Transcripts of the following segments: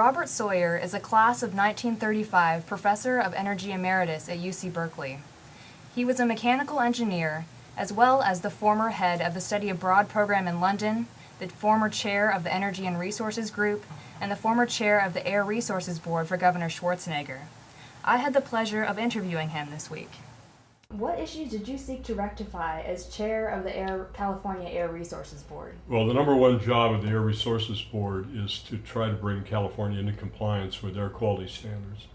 Robert Sawyer is a class of 1935 professor of energy emeritus at UC Berkeley. He was a mechanical engineer, as well as the former head of the study abroad program in London, the former chair of the Energy and Resources Group, and the former chair of the Air Resources Board for Governor Schwarzenegger. I had the pleasure of interviewing him this week. What issues did you seek to rectify as chair of the California Air Resources Board? Well, the number one job of the Air Resources Board is to try to bring California into compliance with air quality standards.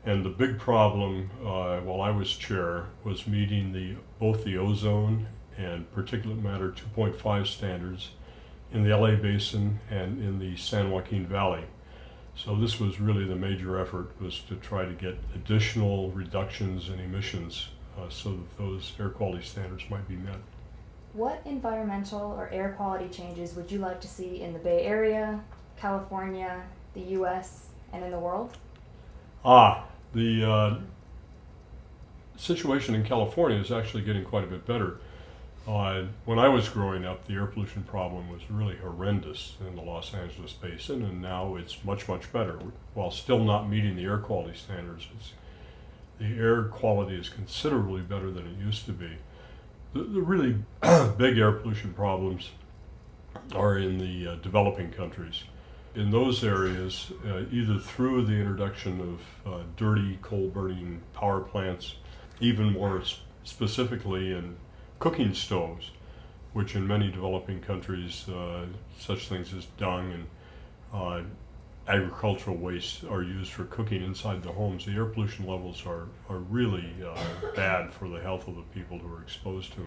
And the big problem while I was chair was meeting both the ozone and particulate matter 2.5 standards in the LA Basin and in the San Joaquin Valley. So this was really the major effort, was to try to get additional reductions in emissions so that those air quality standards might be met. What environmental or air quality changes would you like to see in the Bay Area, California, the U.S., and in the world? The situation in California is actually getting quite a bit better. When I was growing up, the air pollution problem was really horrendous in the Los Angeles basin, and now it's much, much better. While still not meeting the air quality standards, the air quality is considerably better than it used to be. The really big air pollution problems are in the developing countries. In those areas, either through the introduction of dirty coal-burning power plants, even more specifically in cooking stoves, which in many developing countries, such things as dung and agricultural waste are used for cooking inside the homes. The air pollution levels are really bad for the health of the people who are exposed to it.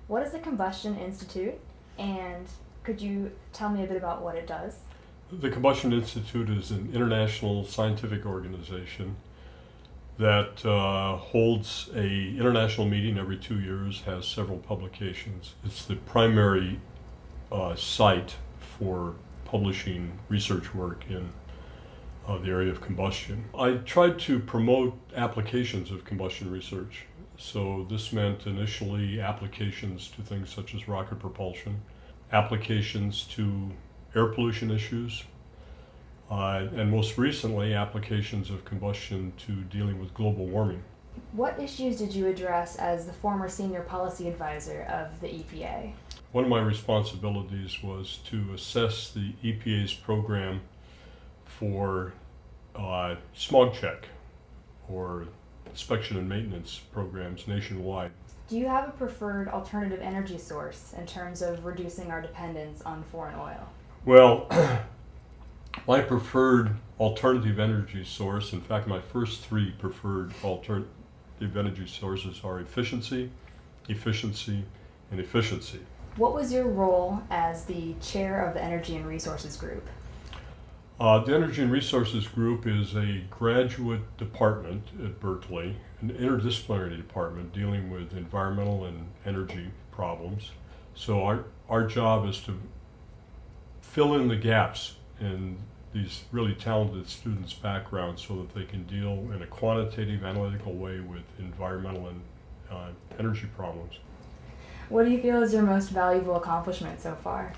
What is the Combustion Institute, and could you tell me a bit about what it does? The Combustion Institute is an international scientific organization that holds an international meeting every 2 years, has several publications. It's the primary site for publishing research work in the area of combustion. I tried to promote applications of combustion research. So this meant initially applications to things such as rocket propulsion, applications to air pollution issues, and most recently applications of combustion to dealing with global warming. What issues did you address as the former senior policy advisor of the EPA? One of my responsibilities was to assess the EPA's program for smog check, or inspection and maintenance programs nationwide. Do you have a preferred alternative energy source in terms of reducing our dependence on foreign oil? Well, my preferred alternative energy source, in fact my first three preferred alternative energy sources are efficiency, efficiency, and efficiency. What was your role as the chair of the Energy and Resources Group? The Energy and Resources Group is a graduate department at Berkeley, an interdisciplinary department dealing with environmental and energy problems. So our job is to fill in the gaps in these really talented students' backgrounds so that they can deal in a quantitative, analytical way with environmental and energy problems. What do you feel is your most valuable accomplishment so far?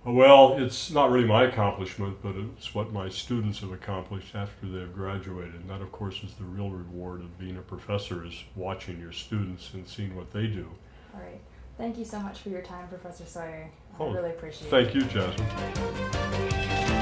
Well, it's not really my accomplishment, but it's what my students have accomplished after they've graduated. And that, of course, is the real reward of being a professor, is watching your students and seeing what they do. All right. Thank you so much for your time, Professor Sawyer. I really appreciate it. Thank you, Jasmine.